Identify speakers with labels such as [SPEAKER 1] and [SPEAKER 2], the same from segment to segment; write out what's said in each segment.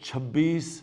[SPEAKER 1] 26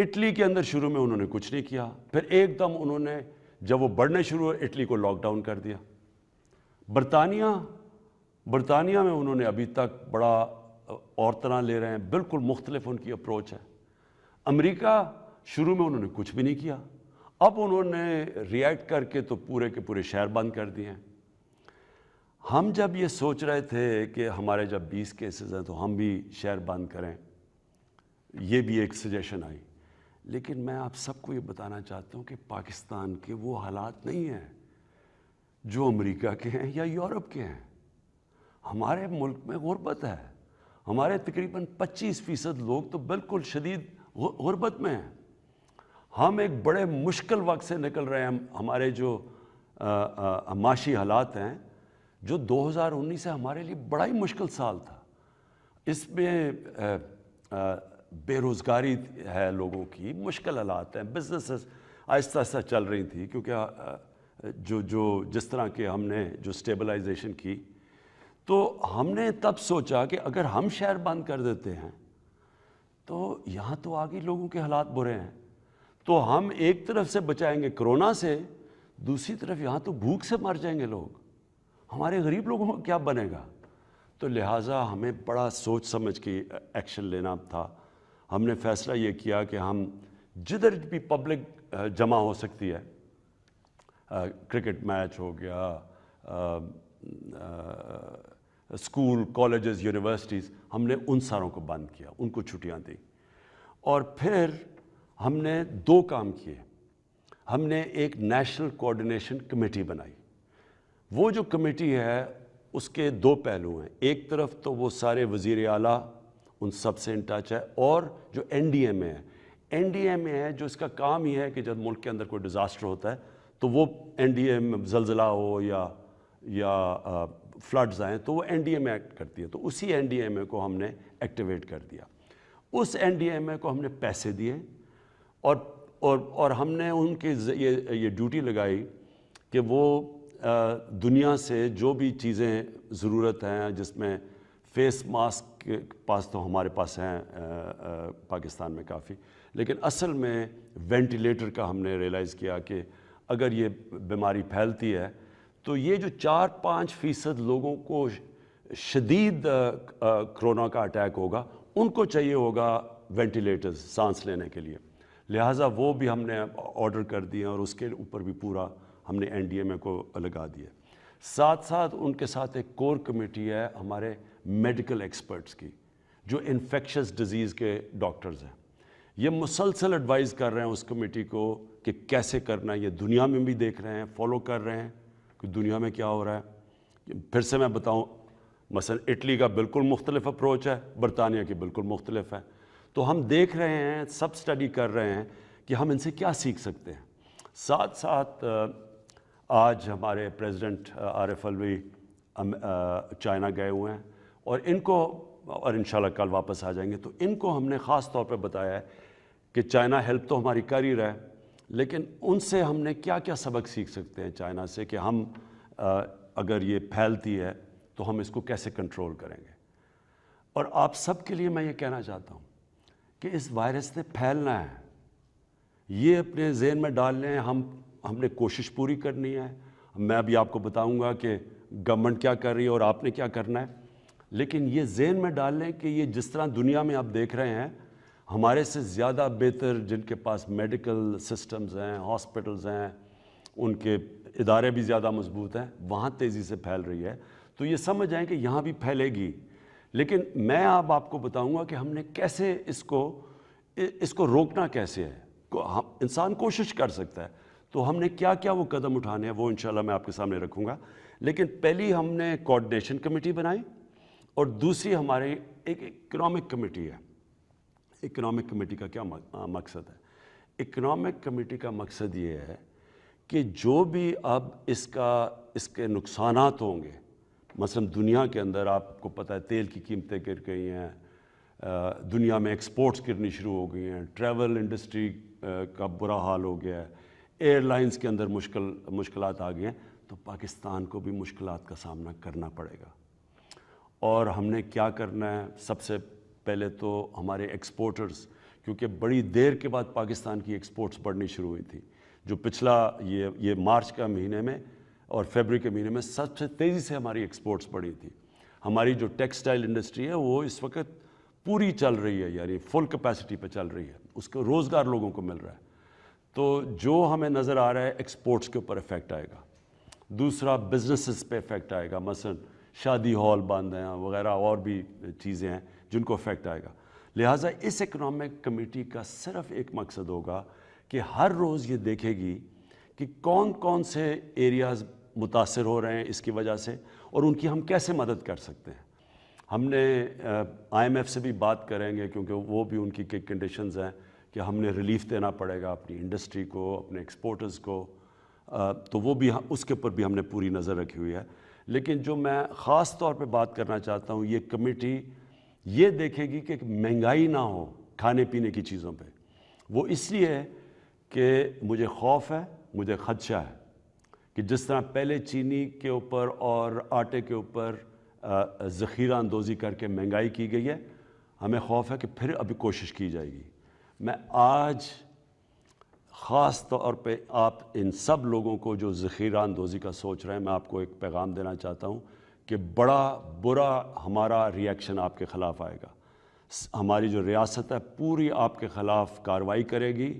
[SPEAKER 1] Italy کے اندر شروع میں انہوں نے کچھ نہیں کیا، پھر ایک دم انہوں نے جب وہ بڑھنے شروع ہوئے اٹلی کو لاک ڈاؤن کر دیا۔ برطانیہ میں انہوں نے ابھی تک بڑا اور طرح لے رہے ہیں، بالکل مختلف ان کی اپروچ ہے۔ امریکہ شروع میں انہوں نے کچھ بھی نہیں کیا، اب انہوں نے ری ایکٹ کر کے تو پورے کے پورے شہر بند کر دیے ہیں۔ ہم جب یہ سوچ رہے تھے کہ ہمارے جب 20 کیسز ہیں تو ہم بھی شہر بند کریں، یہ بھی ایک سجیشن آئی، لیکن میں آپ سب کو یہ بتانا چاہتا ہوں کہ پاکستان کے وہ حالات نہیں ہیں جو امریکہ کے ہیں یا یورپ کے ہیں۔ ہمارے ملک میں غربت ہے، ہمارے تقریباً 25% لوگ تو بالکل شدید غربت میں ہیں۔ ہم ایک بڑے مشکل وقت سے نکل رہے ہیں۔ ہمارے جو معاشی حالات ہیں، جو 2019 سے ہمارے لیے بڑا ہی مشکل سال تھا، اس میں بے روزگاری ہے لوگوں کی، مشکل حالات ہیں، بزنسز آہستہ آہستہ چل رہی تھی، کیونکہ جس طرح کے ہم نے جو اسٹیبلائزیشن کی، تو ہم نے تب سوچا کہ اگر ہم شہر بند کر دیتے ہیں تو یہاں تو آگے لوگوں کے حالات برے ہیں، تو ہم ایک طرف سے بچائیں گے کرونا سے، دوسری طرف یہاں تو بھوک سے مر جائیں گے لوگ، ہمارے غریب لوگوں کو کیا بنے گا؟ تو لہٰذا ہمیں بڑا سوچ سمجھ کے ایکشن لینا تھا۔ ہم نے فیصلہ یہ کیا کہ ہم جدھر بھی پبلک جمع ہو سکتی ہے، کرکٹ میچ ہو گیا، اسکول، کالجز، یونیورسٹیز، ہم نے ان ساروں کو بند کیا، ان کو چھٹیاں دیں۔ اور پھر ہم نے 2 کام کیے۔ ہم نے ایک نیشنل کوآرڈینیشن کمیٹی بنائی۔ وہ جو کمیٹی ہے اس کے 2 پہلو ہیں، ایک طرف تو وہ سارے وزیر اعلیٰ ان سب سے ان ٹچ ہے، اور جو این ڈی ایم اے ہے، این ڈی ایم اے ہے جو اس کا کام ہی ہے کہ جب ملک کے اندر کوئی ڈیزاسٹر ہوتا ہے تو وہ این ڈی ایم، زلزلہ ہو یا فلڈز آئیں تو وہ N D M a act کرتی ہے، تو اسی این ڈی ایم اے کو ہم نے ایکٹیویٹ کر دیا۔ اس این ڈی ایم اے کو ہم نے پیسے دیے، اور ہم نے ان کی یہ ڈیوٹی لگائی کہ وہ دنیا سے جو بھی چیزیں ضرورت ہیں، جس میں فیس ماسک کے پاس تو ہمارے پاس ہیں پاکستان میں کافی، لیکن اصل میں وینٹیلیٹر کا ہم نے ریئلائز کیا کہ اگر یہ بیماری پھیلتی ہے تو یہ جو 4-5% لوگوں کو شدید کرونا کا اٹیک ہوگا، ان کو چاہیے ہوگا وینٹیلیٹرز سانس لینے کے لیے، لہٰذا وہ بھی ہم نے آرڈر کر دیے، اور اس کے اوپر بھی پورا ہم نے این ڈی ایم اے کو لگا دیا۔ ساتھ ساتھ ان کے ساتھ ایک کور کمیٹی ہے ہمارے میڈیکل ایکسپرٹس کی، جو انفیکشس ڈیزیز کے ڈاکٹرز ہیں۔ یہ مسلسل ایڈوائز کر رہے ہیں اس کمیٹی کو کہ کیسے کرنا ہے، یہ دنیا میں بھی دیکھ رہے ہیں، فالو کر رہے ہیں کہ دنیا میں کیا ہو رہا ہے۔ پھر سے میں بتاؤں، مثلا اٹلی کا بالکل مختلف اپروچ ہے، برطانیہ کی بالکل مختلف ہے، تو ہم دیکھ رہے ہیں، سب اسٹڈی کر رہے ہیں کہ ہم ان سے کیا سیکھ سکتے ہیں۔ ساتھ ساتھ آج ہمارے پریزیڈنٹ عارف الوی چائنا گئے ہوئے ہیں، اور ان کو، اور انشاءاللہ کل واپس آ جائیں گے، تو ان کو ہم نے خاص طور پہ بتایا ہے کہ چائنا ہیلپ تو ہماری کر ہی رہا ہے، لیکن ان سے ہم نے کیا کیا سبق سیکھ سکتے ہیں چائنا سے، کہ ہم اگر یہ پھیلتی ہے تو ہم اس کو کیسے کنٹرول کریں گے۔ اور آپ سب کے لیے میں یہ کہنا چاہتا ہوں کہ اس وائرس نے پھیلنا ہے، یہ اپنے ذہن میں ڈال لیں، ہم نے کوشش پوری کرنی ہے۔ میں ابھی آپ کو بتاؤں گا کہ گورنمنٹ کیا کر رہی ہے اور آپ نے کیا کرنا ہے، لیکن یہ ذہن میں ڈال لیں کہ یہ جس طرح دنیا میں آپ دیکھ رہے ہیں، ہمارے سے زیادہ بہتر جن کے پاس میڈیکل سسٹمز ہیں، ہاسپٹلز ہیں، ان کے ادارے بھی زیادہ مضبوط ہیں، وہاں تیزی سے پھیل رہی ہے، تو یہ سمجھ جائیں کہ یہاں بھی پھیلے گی، لیکن میں اب آپ کو بتاؤں گا کہ ہم نے کیسے اس کو روکنا کیسے ہے۔ انسان کوشش کر سکتا ہے، تو ہم نے کیا کیا وہ قدم اٹھانے ہیں وہ انشاءاللہ میں آپ کے سامنے رکھوں گا، لیکن پہلی ہم نے کوآرڈینیشن کمیٹی بنائی، اور دوسری ہماری ایک اکنامک کمیٹی ہے۔ اکنامک کمیٹی کا کیا مقصد ہے؟ اکنامک کمیٹی کا مقصد یہ ہے کہ جو بھی اب اس کے نقصانات ہوں گے، مثلا دنیا کے اندر آپ کو پتہ ہے تیل کی قیمتیں گر گئی ہیں، دنیا میں ایکسپورٹس گرنی شروع ہو گئی ہیں، ٹریول انڈسٹری کا برا حال ہو گیا ہے، ایئر لائنز کے اندر مشکلات آ گئی ہیں، تو پاکستان کو بھی مشکلات کا سامنا کرنا پڑے گا۔ اور ہم نے کیا کرنا ہے؟ سب سے پہلے تو ہمارے ایکسپورٹرز کیونکہ بڑی دیر کے بعد پاکستان کی ایکسپورٹس بڑھنی شروع ہوئی تھی. جو پچھلا یہ مارچ کا مہینے میں اور فیبرری کے مہینے میں سب سے تیزی سے ہماری ایکسپورٹس بڑھی تھی. ہماری جو ٹیکسٹائل انڈسٹری ہے وہ اس وقت پوری چل رہی ہے, یعنی فل کیپیسٹی پہ چل رہی ہے, اس کو روزگار لوگوں کو مل رہا ہے. تو جو ہمیں نظر آ رہا ہے ایکسپورٹس کے اوپر افیکٹ آئے گا. دوسرا بزنسز پہ افیکٹ آئے گا, مثلا شادی ہال بند ہیں وغیرہ اور بھی چیزیں ہیں جن کو افیکٹ آئے گا. لہٰذا اس اکنامک کمیٹی کا صرف ایک مقصد ہوگا کہ ہر روز یہ دیکھے گی کہ کون کون سے ایریاز متاثر ہو رہے ہیں اس کی وجہ سے اور ان کی ہم کیسے مدد کر سکتے ہیں. ہم نے آئی ایم ایف سے بھی بات کریں گے کیونکہ وہ بھی ان کی کئی کنڈیشنز ہیں کہ ہم نے ریلیف دینا پڑے گا اپنی انڈسٹری کو, اپنے ایکسپورٹرز کو, تو وہ بھی اس کے اوپر بھی ہم نے پوری نظر رکھی ہوئی ہے. لیکن جو میں خاص طور پہ بات کرنا چاہتا ہوں, یہ کمیٹی یہ دیکھے گی کہ مہنگائی نہ ہو کھانے پینے کی چیزوں پہ. وہ اس لیے ہے کہ مجھے خوف ہے, مجھے خدشہ ہے کہ جس طرح پہلے چینی کے اوپر اور آٹے کے اوپر ذخیرہ اندوزی کر کے مہنگائی کی گئی ہے, ہمیں خوف ہے کہ پھر ابھی کوشش کی جائے گی. میں آج خاص طور پہ آپ ان سب لوگوں کو جو ذخیرہ اندوزی کا سوچ رہے ہیں, میں آپ کو ایک پیغام دینا چاہتا ہوں کہ بڑا برا ہمارا ریئیکشن آپ کے خلاف آئے گا. ہماری جو ریاست ہے پوری آپ کے خلاف کارروائی کرے گی,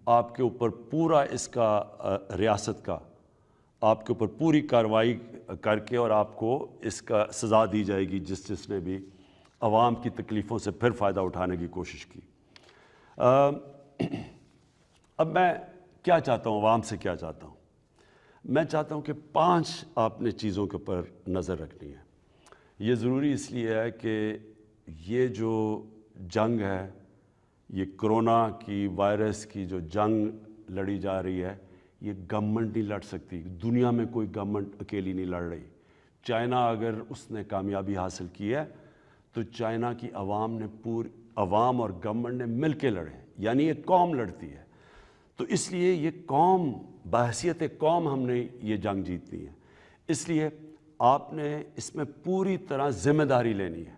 [SPEAKER 1] آپ کے اوپر پورا اس کا ریاست کا آپ کے اوپر پوری کارروائی کر کے اور آپ کو اس کا سزا دی جائے گی جس نے بھی عوام کی تکلیفوں سے پھر فائدہ اٹھانے کی کوشش کی. اب میں کیا چاہتا ہوں, عوام سے کیا چاہتا ہوں؟ میں چاہتا ہوں کہ 5 آپ نے چیزوں کے اوپر نظر رکھنی ہے. یہ ضروری اس لیے ہے کہ یہ جو جنگ ہے, یہ کرونا کی وائرس کی جو جنگ لڑی جا رہی ہے, یہ گورنمنٹ نہیں لڑ سکتی. دنیا میں کوئی گورنمنٹ اکیلی نہیں لڑ رہی. چائنا اگر اس نے کامیابی حاصل کی ہے تو چائنا کی عوام اور گورنمنٹ نے مل کے لڑے, یعنی ایک قوم لڑتی ہے. تو اس لیے یہ قوم, بحیثیت قوم ہم نے یہ جنگ جیتنی ہے. اس لیے آپ نے اس میں پوری طرح ذمہ داری لینی ہے,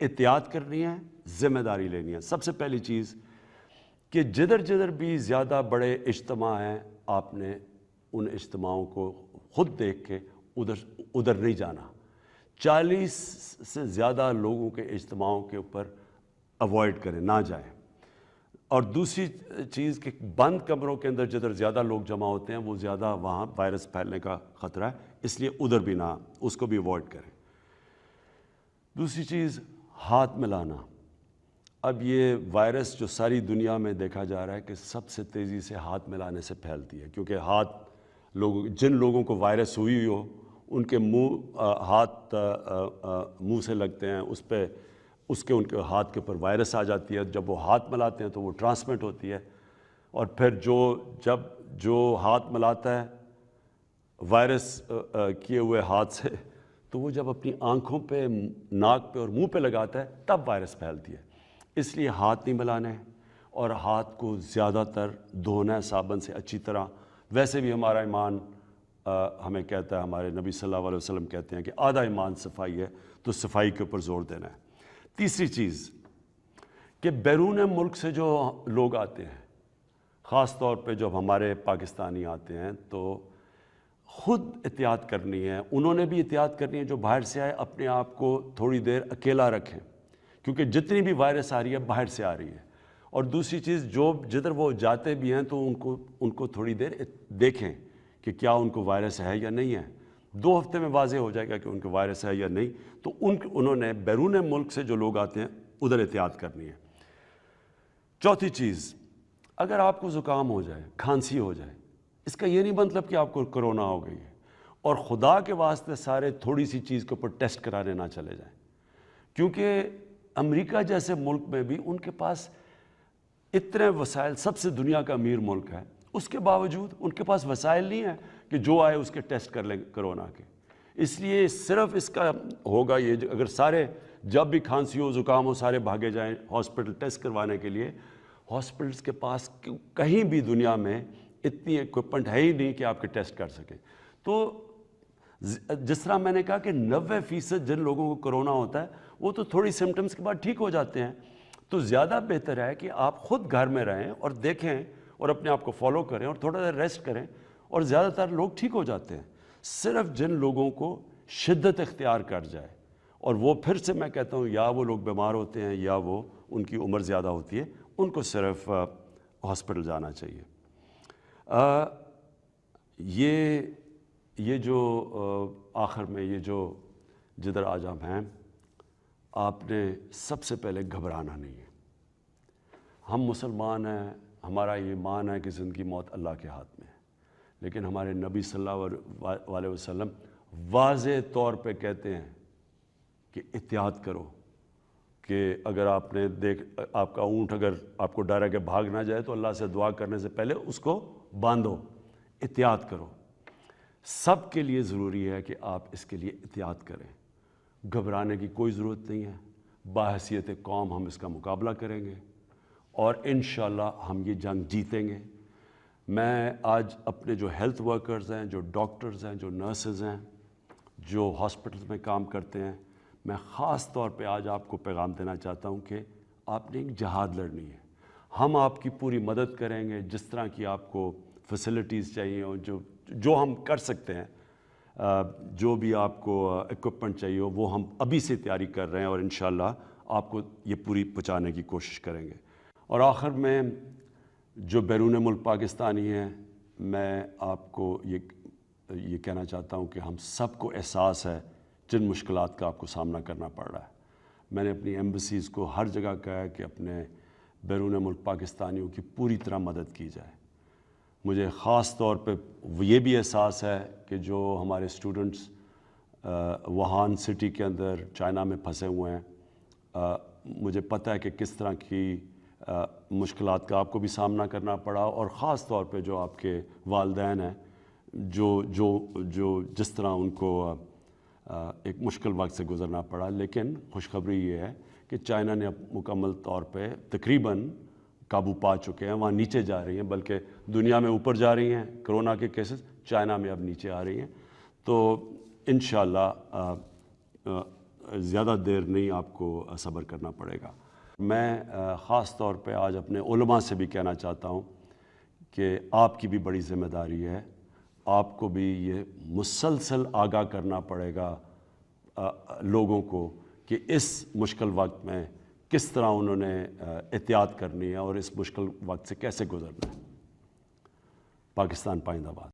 [SPEAKER 1] احتیاط کرنی ہے, ذمہ داری لینی ہے. سب سے پہلی چیز کہ جدھر بھی زیادہ بڑے اجتماع ہیں, آپ نے ان اجتماعوں کو خود دیکھ کے ادھر نہیں جانا. 40 سے زیادہ لوگوں کے اجتماعوں کے اوپر اوائڈ کریں, نہ جائیں. اور دوسری چیز کہ بند کمروں کے اندر جدھر زیادہ لوگ جمع ہوتے ہیں وہ زیادہ وہاں وائرس پھیلنے کا خطرہ ہے, اس لیے ادھر بھی نہ, اس کو بھی اوائڈ کریں. دوسری چیز ہاتھ ملانا. اب یہ وائرس جو ساری دنیا میں دیکھا جا رہا ہے کہ سب سے تیزی سے ہاتھ ملانے سے پھیلتی ہے, کیونکہ جن لوگوں کو وائرس ہوئی ہو ان کے ہاتھ منہ سے لگتے ہیں, ان کے ہاتھ کے اوپر وائرس آ جاتی ہے. جب وہ ہاتھ ملاتے ہیں تو وہ ٹرانسمٹ ہوتی ہے, اور پھر جو ہاتھ ملاتا ہے وائرس کیے ہوئے ہاتھ سے, تو وہ جب اپنی آنکھوں پہ, ناک پہ اور منہ پہ لگاتا ہے تب وائرس پھیلتی ہے. اس لیے ہاتھ نہیں ملانے, اور ہاتھ کو زیادہ تر دھونا ہے صابن سے اچھی طرح. ویسے بھی ہمارا ایمان ہمیں کہتا ہے, ہمارے نبی صلی اللہ علیہ وسلم کہتے ہیں کہ آدھا ایمان صفائی ہے, تو صفائی کے اوپر زور دینا ہے. تیسری چیز کہ بیرون ملک سے جو لوگ آتے ہیں, خاص طور پہ جب ہمارے پاکستانی آتے ہیں, تو خود احتیاط کرنی ہے. انہوں نے بھی احتیاط کرنی ہے جو باہر سے آئے, اپنے آپ کو تھوڑی دیر اکیلا رکھیں, کیونکہ جتنی بھی وائرس آ رہی ہے باہر سے آ رہی ہے. اور دوسری چیز جدھر وہ جاتے بھی ہیں تو ان کو تھوڑی دیر دیکھیں کہ کیا ان کو وائرس ہے یا نہیں ہے. 2 ہفتے میں واضح ہو جائے گا کہ ان کو وائرس ہے یا نہیں. تو انہوں نے بیرون ملک سے جو لوگ آتے ہیں ادھر احتیاط کرنی ہے. چوتھی چیز, اگر آپ کو زکام ہو جائے, کھانسی ہو جائے, اس کا یہ نہیں مطلب کہ آپ کو کرونا ہو گئی ہے. اور خدا کے واسطے سارے تھوڑی سی چیز کے اوپر ٹیسٹ کرانے نہ چلے جائیں, کیونکہ امریکہ جیسے ملک میں بھی ان کے پاس اتنے وسائل, سب سے دنیا کا امیر ملک ہے, اس کے باوجود ان کے پاس وسائل نہیں ہیں کہ جو آئے اس کے ٹیسٹ کر لیں کرونا کے. اس لیے صرف اس کا ہوگا یہ, اگر سارے جب بھی کھانسی ہو, زکام ہو, سارے بھاگے جائیں ہاسپٹل ٹیسٹ کروانے کے لیے. ہاسپٹلس کے پاس کہیں بھی دنیا میں اتنی ایکوپمنٹ ہے ہی نہیں کہ آپ کے ٹیسٹ کر سکیں. تو جس طرح میں نے کہا کہ 90% جن لوگوں کو کرونا ہوتا ہے وہ تو تھوڑی سمٹمز کے بعد ٹھیک ہو جاتے ہیں, تو زیادہ بہتر ہے کہ آپ خود گھر میں رہیں اور دیکھیں اور اپنے آپ کو فالو کریں اور تھوڑا سا ریسٹ کریں، اور زیادہ تر لوگ ٹھیک ہو جاتے ہیں۔ صرف جن لوگوں کو شدت اختیار کر جائے، اور وہ پھر سے میں کہتا ہوں یا وہ لوگ بیمار ہوتے ہیں یا وہ ان کی عمر زیادہ ہوتی ہے، ان کو صرف ہاسپٹل جانا چاہیے۔ یہ جو آخر میں یہ جو جدھر آج ہم ہیں، آپ نے سب سے پہلے گھبرانا نہیں ہے۔ ہم مسلمان ہیں، ہمارا یہ ایمان ہے کہ زندگی موت اللہ کے ہاتھ میں ہے، لیکن ہمارے نبی صلی اللہ علیہ وسلم واضح طور پہ کہتے ہیں کہ احتیاط کرو، کہ اگر آپ نے آپ کا اونٹ اگر آپ کو ڈر ہے کہ بھاگ نہ جائے تو اللہ سے دعا کرنے سے پہلے اس کو باندھو، احتیاط کرو۔ سب کے لیے ضروری ہے کہ آپ اس کے لیے احتیاط کریں، گھبرانے کی کوئی ضرورت نہیں ہے۔ باحثیت قوم ہم اس کا مقابلہ کریں گے اور انشاءاللہ ہم یہ جنگ جیتیں گے۔ میں آج اپنے جو ہیلتھ ورکرز ہیں، جو ڈاکٹرز ہیں، جو نرسز ہیں، جو ہاسپٹلز میں کام کرتے ہیں، میں خاص طور پہ آج آپ کو پیغام دینا چاہتا ہوں کہ آپ نے ایک جہاد لڑنی ہے۔ ہم آپ کی پوری مدد کریں گے، جس طرح کی آپ کو فیسلٹیز چاہیے اور جو ہم کر سکتے ہیں، جو بھی آپ کو اکوپمنٹ چاہیے ہو وہ ہم ابھی سے تیاری کر رہے ہیں، اور انشاءاللہ آپ کو یہ پوری پہنچانے کی کوشش کریں گے۔ اور آخر میں جو بیرون ملک پاکستانی ہیں، میں آپ کو یہ کہنا چاہتا ہوں کہ ہم سب کو احساس ہے جن مشکلات کا آپ کو سامنا کرنا پڑ رہا ہے۔ میں نے اپنی ایمبیسیز کو ہر جگہ کہا ہے کہ اپنے بیرون ملک پاکستانیوں کی پوری طرح مدد کی جائے۔ مجھے خاص طور پہ یہ بھی احساس ہے کہ جو ہمارے اسٹوڈنٹس ووہان سٹی کے اندر چائنا میں پھنسے ہوئے ہیں، مجھے پتہ ہے کہ کس طرح کی مشکلات کا آپ کو بھی سامنا کرنا پڑا، اور خاص طور پہ جو آپ کے والدین ہیں، جو جس طرح ان کو ایک مشکل وقت سے گزرنا پڑا۔ لیکن خوشخبری یہ ہے کہ چائنا نے اب مکمل طور پہ تقریباً قابو پا چکے ہیں، وہاں نیچے جا رہی ہیں، بلکہ دنیا میں اوپر جا رہی ہیں کرونا کے کیسز، چائنا میں اب نیچے آ رہی ہیں۔ تو انشاءاللہ زیادہ دیر نہیں آپ کو صبر کرنا پڑے گا۔ میں خاص طور پہ آج اپنے علماء سے بھی کہنا چاہتا ہوں کہ آپ کی بھی بڑی ذمہ داری ہے، آپ کو بھی یہ مسلسل آگاہ کرنا پڑے گا لوگوں کو کہ اس مشکل وقت میں کس طرح انہوں نے احتیاط کرنی ہے اور اس مشکل وقت سے کیسے گزرنا ہے۔ پاکستان پائندہ باد۔